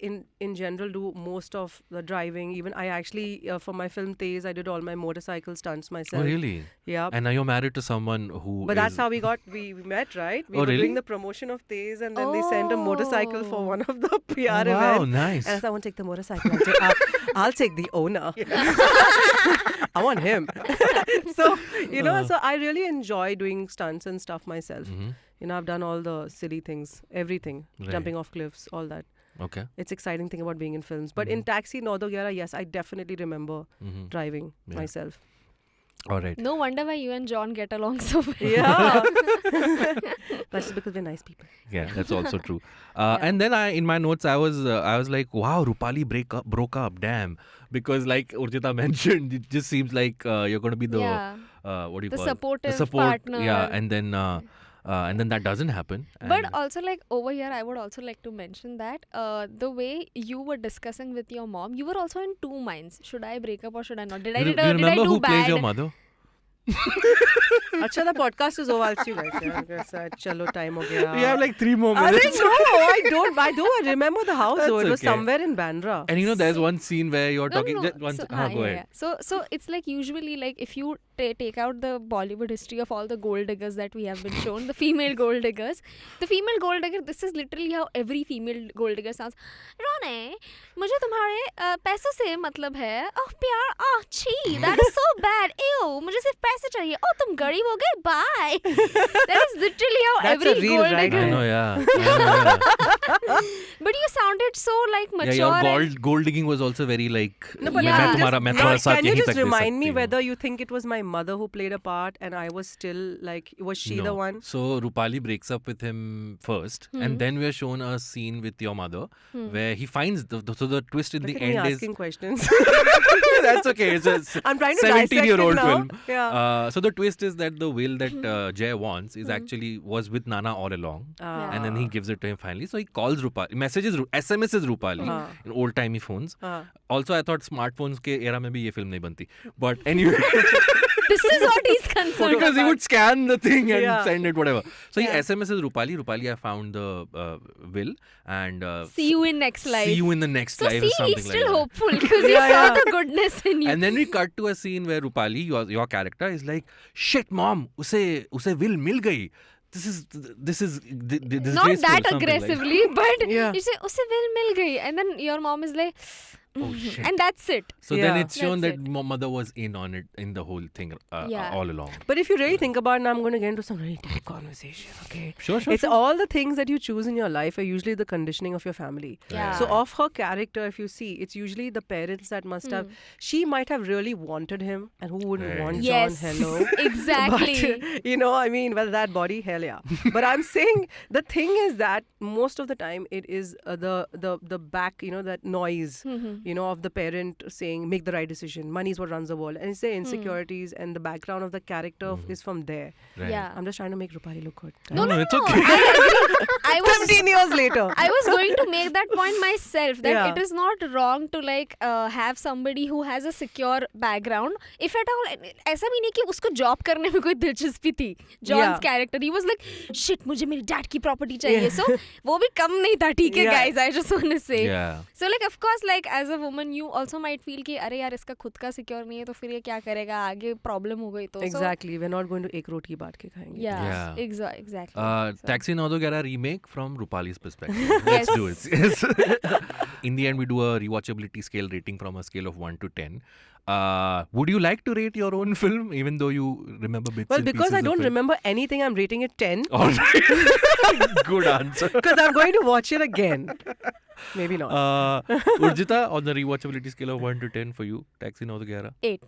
in general do most of the driving. Even I actually for my film Tez, I did all my motorcycle stunts Oh, myself. really? Yeah. And now you're married to someone who But that's is- how we met, right? We Oh, were really? doing the promotion of Tez, and then they sent a motorcycle for one of the PR Oh, wow, events. nice. And I said, I won't take the motorcycle. I'll take the owner. I want him. So, you know, so I really enjoy doing stunts and stuff myself. Mhm. You know, I've done all the silly things, everything, Right. jumping off cliffs, all that. Okay. It's exciting thing about being in films. But in Taxi 911, yes, I definitely remember Mhm. driving Yeah. myself. All right. No wonder why you and John get along so well. Yeah. That's just because we're nice people. Yeah, that's also true. And then in my notes, I was like, wow, Rupali broke up, damn, because like Urjita mentioned, it just seems like you're going to be the Yeah. what do you The call it? supportive partner. Yeah, and then that doesn't happen. But And- also, like, over here, I would also like to mention that the way you were discussing with your mom, you were also in two minds. Should I break up or should I not? Did I do did you I remember do who bad? plays your mother? Acha, the podcast is over. I'll see you guys. Yeah. Chalo, time ho gaya. We have like 3 more I minutes. think no, I don't. I remember the house though. That's It was okay. somewhere in Bandra. And you know, there's one scene where you're talking. No. Just one, So, go yeah, ahead. yeah. So it's like usually like if you take out the Bollywood history of all the gold diggers that we have been shown, the female gold diggers, this is literally how every female gold digger sounds. Rane, मुझे तुम्हारे पैसों से मतलब है. Oh प्यार, छी, that is so bad. Ew, मुझे सिर्फ पैसे चाहिए. Oh तुम गरीब हो गए. Bye. That is literally how That's every a real gold right digger. I know, yeah. Yeah. But you sounded so like mature. Yeah, your and- gold digging was also very like. No, but Yeah. मैं तुम्हारा साथ can you यहीं just तक दे remind me सकती हूँ. whether you think it was my mother who played a part and I was still like, was she the No. one? So Rupali breaks up with him first, and then we are shown a scene with your mother where he finds so the twist in Look the at me end is. asking questions. That's okay. It's a I'm trying to dissect it 17-year-old now. film. Yeah. So the twist is that the will that Jay wants is actually was with Nana all along, and then he gives it to him finally. So he calls Rupali, SMSs Rupali in old timey phones. Also, I thought smartphones ke era mein bhi ye film nahi banti. But anyway, This is what he's concerned because he about. would scan the thing and Yeah. send it whatever. So he Yeah. SMSs Rupali. Rupali, I found the will and See you in next life. see you in the next So life. see, or something he's like still that. hopeful because he Yeah, saw yeah. the goodness in you. And then we cut to a scene where Rupali, your character, is like, "Shit, mom, उसे will मिल गई. This is Not disgraceful," that something like aggressively, but Yeah. you say उसे will मिल गई, and then your mom is like, Oh, shit. and that's it. So then Yeah. it's shown That's that mother was in on it in the whole thing Yeah. all along. But if you really think about it, now I'm going to get into some really deep conversation, okay? Sure. It's all the things that you choose in your life are usually the conditioning of your family. Yeah. So of her character, if you see, it's usually the parents that must have. She might have really wanted him, and who wouldn't Right. want Yes. John? Hello. Exactly. But, you know, I mean, well, that body, hell yeah. But I'm saying the thing is that most of the time it is the back, you know, that noise you know, of the parent saying, make the right decision. Money is what runs the world. And it's the insecurities and the background of the character is from there. Right. Yeah. I'm just trying to make Rupali look good. No, it's okay. I was 15 years later. I was going to make that point myself that Yeah. it is not wrong to like have somebody who has a secure background. If at all, ऐसा भी नहीं कि उसको job करने में कोई दिलचस्पी थी. John's Yeah. character, he was like, shit, मुझे मेरी dad की property चाहिए. So वो भी कम नहीं था, ठीक है, Yeah. guys. I just want to say. Yeah. So like of course like as a woman you also might feel कि अरे यार इसका खुद का secure नहीं है तो फिर ये क्या करेगा आगे problem हो गई तो. Exactly. We're not going to ek roti baat ke khayenge. So, yeah. Yeah. Exactly. Taxi Now get a remake from Rupali's perspective. Let's do it. Yes. In the end, we do a rewatchability scale rating from a scale of 1 to 10. Would you like to rate your own film, even though you remember bits Well, and because pieces I don't of it? remember anything, I'm rating it 10. All right. Good answer. Because I'm going to watch it again. Maybe not. Urjita, on the rewatchability scale of 1 to 10 for you, Taxi Now 8.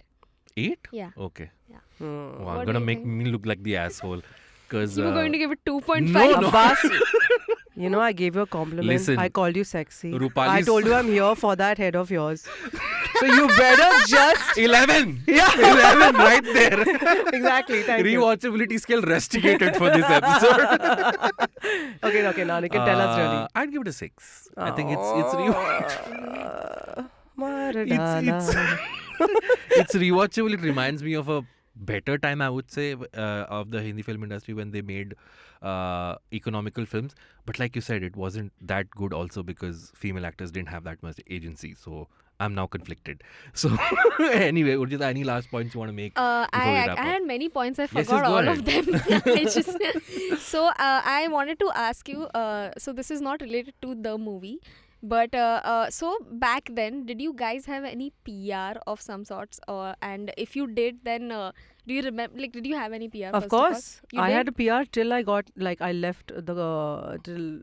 8? Yeah. Okay. Yeah. Wow, What I'm do gonna you make think? me look like the asshole. Because You were going to give it 2.5. No. Abbas, you know, I gave you a compliment. Listen, I called you sexy. I Rupali's- told you I'm here for that head of yours. So you better just... 11! Yeah. 11 right there. Exactly. Thank you. Rewatchability scale rusticated for this episode. Okay, now you can tell us really. I'd give it a 6. I think it's rewatchable. It reminds me of a better time, I would say, of the Hindi film industry when they made economical films. But like you said, it wasn't that good also because female actors didn't have that much agency. So I'm now conflicted. So anyway, Urjita, any last points you want to make before we I wrap up? had many points. I Yes, forgot yes, go all ahead. of them. So I wanted to ask you. So this is not related to the movie, but so back then, did you guys have any PR of some sorts, and if you did, then do you remember? Like, did you have any PR? Of first all? course. You I did? had a PR till I got, like, I left the, till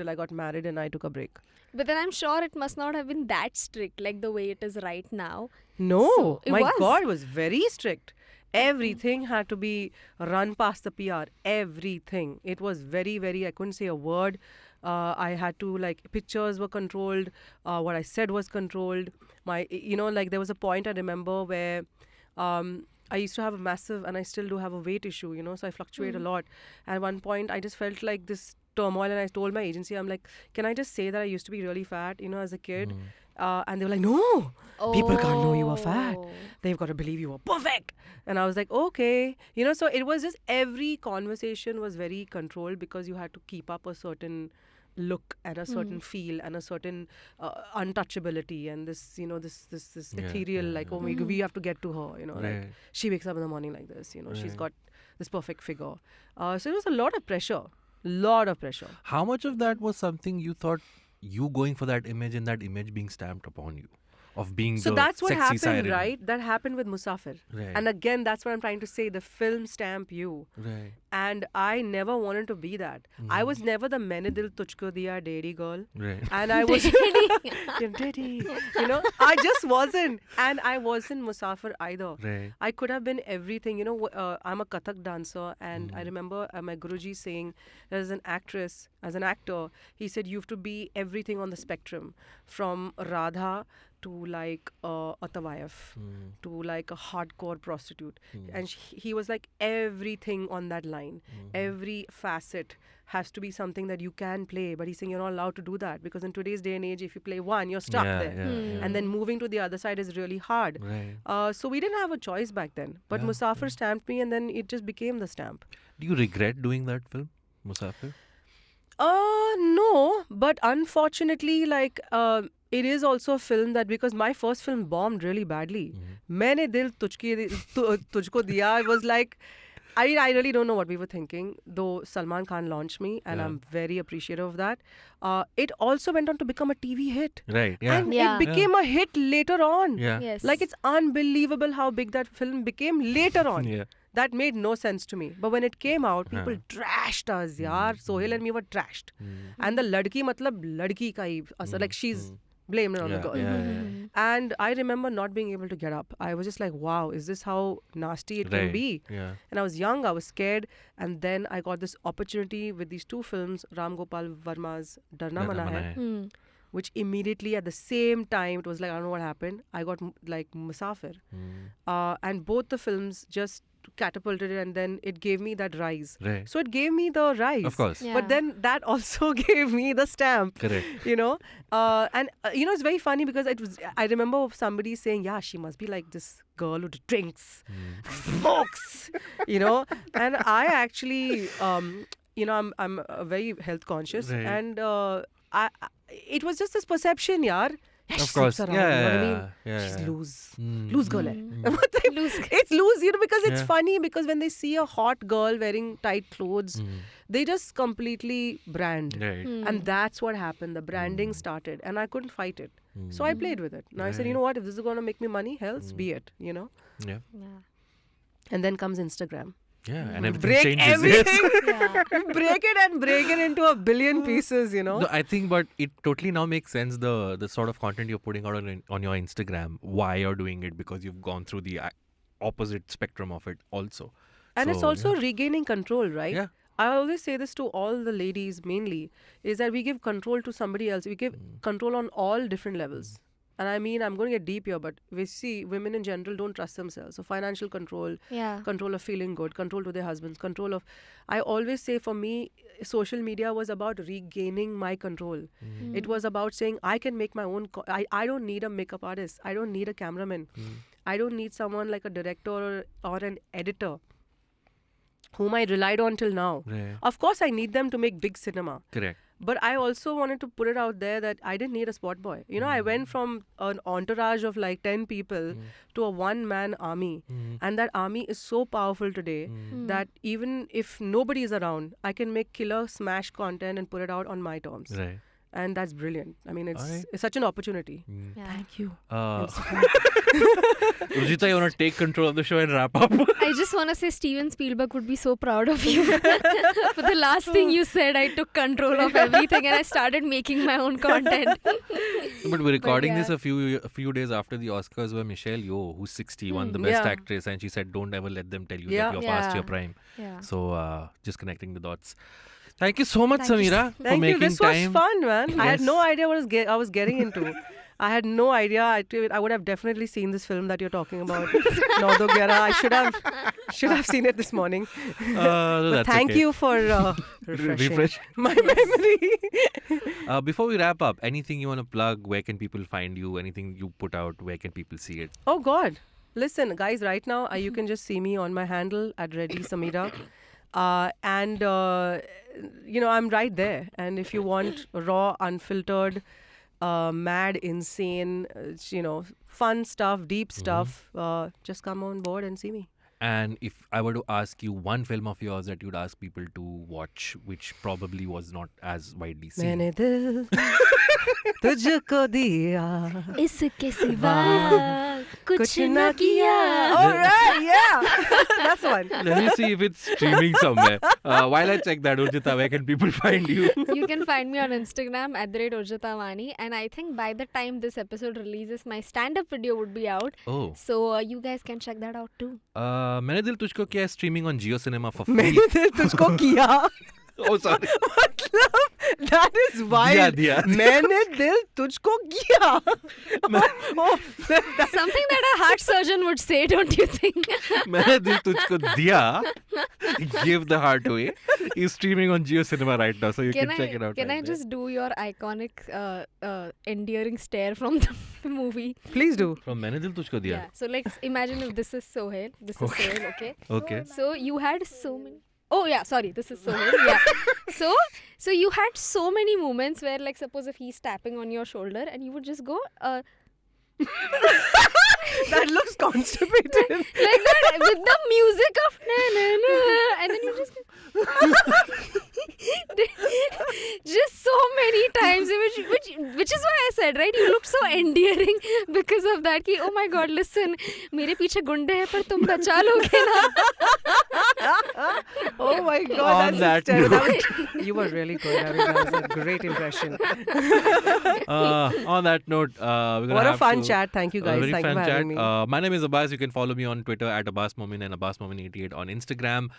I got married and I took a break. But then I'm sure it must not have been that strict, like the way it is right now. No, So, it my was? God, it was very strict. Everything had to be run past the PR. Everything. It was very, very, I couldn't say a word. I had to, like, pictures were controlled. What I said was controlled. There was a point I remember where I used to have a massive, and I still do have a weight issue, so I fluctuate a lot. And at one point, I just felt like this turmoil, and I told my agency, I'm like, can I just say that I used to be really fat, as a kid? And they were like, no, people can't know you were fat. Oh. They've got to believe you were perfect. And I was like, okay. So it was just every conversation was very controlled because you had to keep up a certain look and a certain feel and a certain untouchability and this, this Yeah, ethereal, yeah, like, yeah. oh, we have to get to her, like Right. she wakes up in the morning like this, she's Right. got this perfect figure. So it was a lot of pressure. Lot of pressure. How much of that was something you thought you going for that image and that image being stamped upon you? Of being So the that's what sexy happened, siren. right? That happened with Musafir. Right. And again, that's what I'm trying to say. The film stamp you. Right. And I never wanted to be that. I was never the Maine Dil Tujhko Diya Daddy girl. Right. And I was... Daddy. I just wasn't. And I wasn't Musafir either. Right. I could have been everything. I'm a Kathak dancer. And I remember my Guruji saying, as an actress, as an actor, he said, you have to be everything on the spectrum. From Radha to like a Tawayaf, to like a hardcore prostitute. And he was like everything on that line. Every facet has to be something that you can play. But he's saying you're not allowed to do that because in today's day and age, if you play one, you're stuck there. Yeah. And then moving to the other side is really hard. Right. So we didn't have a choice back then. But Yeah, Musafir stamped me and then it just became the stamp. Do you regret doing that film, Musafir? No, but unfortunately, like, it is also a film that, because my first film bombed really badly. Maine Dil Tujhko Diya, I was like, I really don't know what we were thinking, though Salman Khan launched me, and Yeah. I'm very appreciative of that. It also went on to become a TV hit. Right. Yeah. And Yeah. it became a hit later on. Yeah. Yes. Like, it's unbelievable how big that film became later on. Yeah. That made no sense to me. But when it came out, people trashed us, yaar. Sohail and me were trashed. And the ladki, matlab ladki ka hi asar, like she's blamed it on the girl. Mm-hmm. And I remember not being able to get up. I was just like, wow, is this how nasty it can Right. be? Yeah. And I was young, I was scared. And then I got this opportunity with these two films, Ram Gopal Varma's Darna Mana Hai. which immediately at the same time, it was like, I don't know what happened. I got like Musafir. And both the films just catapulted it, and then it gave me that rise. Right. So it gave me the rise. Of course. Yeah. But then that also gave me the stamp. Correct. It's very funny because I remember somebody saying, yeah, she must be like this girl who drinks, smokes, and I actually, I'm very health conscious, Right. and it was just this perception, yaar. Of course. Around, you know what I mean? Yeah. She's loose. Mm. Loose girl hai. Loose. It's loose, because it's Yeah. funny, because when they see a hot girl wearing tight clothes, they just completely brand. Right. And that's what happened. The branding started, and I couldn't fight it. So I played with it. And I said, you know what? If this is going to make me money, hell's be it, Yeah. Yeah. And then comes Instagram. Yeah. And everything Break changes. everything. Yeah. Break it and break it into a billion pieces, No, I think, but it totally now makes sense, the sort of content you're putting out on your Instagram, why you're doing it, because you've gone through the opposite spectrum of it also. And it's So, also regaining control, right? Yeah. I always say this to all the ladies mainly, is that we give control to somebody else. We give control on all different levels. And I mean, I'm going to get deep here, but we see women in general don't trust themselves. So financial control, Yeah. control of feeling good, control to their husbands, control of... I always say, for me, social media was about regaining my control. It was about saying, I can make my own... I don't need a makeup artist. I don't need a cameraman. I don't need someone like a director or an editor whom I relied on till now. Right. Of course, I need them to make big cinema. Correct. But I also wanted to put it out there that I didn't need a spot boy. I went from an entourage of like 10 people to a one-man army. And that army is so powerful today that even if nobody is around, I can make killer smash content and put it out on my terms. Right. And that's brilliant. I mean, Alright. it's such an opportunity. Yeah. Thank you. Rujita, you want to take control of the show and wrap up? I just want to say Steven Spielberg would be so proud of you. For the last thing you said, I took control of everything and I started making my own content. But we're recording yeah. this a few days after the Oscars, where Michelle Yeoh, who's 60, won the Best Yeah. Actress, and she said, don't ever let them tell you Yeah. that you're past Yeah. your prime. Yeah. So just connecting the dots. Thank you so much, Thank you Sameera, for Thank you. making This time. was fun, man. I had Yes. no idea what I was getting into. I had no idea. I would have definitely seen this film that you're talking about. Nordo Gyara. I should have seen it this morning. But That's thank okay. you for refreshing Refresh. my memory. Before we wrap up, anything you want to plug? Where can people find you? Anything you put out? Where can people see it? Oh God. Listen, guys, right now you can just see me on my handle at Reddy Sameera. And I'm right there. And if you want raw, unfiltered, mad, insane, fun stuff, deep stuff, just come on board and see me. And if I were to ask you one film of yours that you'd ask people to watch, which probably was not as widely seen. मैंने दिल तुझको दिया इसके सिवा कुछ न किया. All right, yeah. That's one. Let me see if it's streaming somewhere. While I check that, Urjita, where can people find you? You can find me on Instagram @urjitawani, and I think by the time this episode releases, my stand-up video would be out. Oh. So you guys can check that out too. मैंने दिल तुझको किया is streaming on Jio Cinema for free. मैंने दिल तुझको किया. Oh, sorry. मतलब that is wild. दिया. मैंने दिल तुझको किया. Something that a heart surgeon would say, don't you think? मैंने दिल तुझको दिया. Give the heart away. Is streaming on Jio Cinema right now, so you can check it out. Can right I there. just do your iconic, endearing stare from the movie? Please do. From मैंने दिल तुझको दिया. Yeah. So like, imagine if this is Sohail. This is Okay. Sohail, okay? Okay. So you had so many. Oh yeah, sorry. This is Sohail. Yeah. So you had so many moments where, like, suppose if he's tapping on your shoulder and you would just go, That looks constipated. like that with the music of na na na, and then you just just so many times, which is why I said, right, you look so endearing because of that. Ki, oh my God, listen, मेरे पीछे गुंडे हैं पर तुम बचा लोगे ना. Oh my God, On that's that hysterical. You were really good. I mean, that was a great impression. On that note, we're gonna What a have fun to- chat. Thank you a guys. very Thank you fun for chat. having me. My name is Abbas. You can follow me on Twitter at AbbasMomin and AbbasMomin88 on Instagram.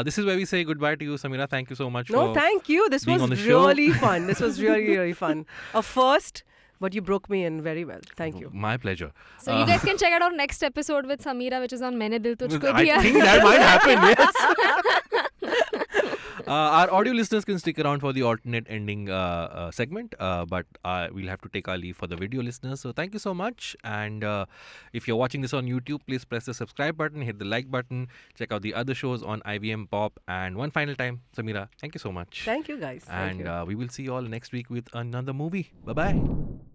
This is where we say goodbye to you, Sameera. Thank you so much No, for thank you. This being was on the show. really fun. This was really, really fun. A first, but you broke me in very well. Thank you. My pleasure. So you guys can check out our next episode with Sameera, which is on Maine Dil Tujhko Diya. I think that might happen, yes. Our audio listeners can stick around for the alternate ending segment, but we'll have to take our leave for the video listeners. So thank you so much. And if you're watching this on YouTube, please press the subscribe button, hit the like button, check out the other shows on IVM Pop. And one final time, Sameera, thank you so much. Thank you, guys. Thank And you. we will see you all next week with another movie. Bye-bye.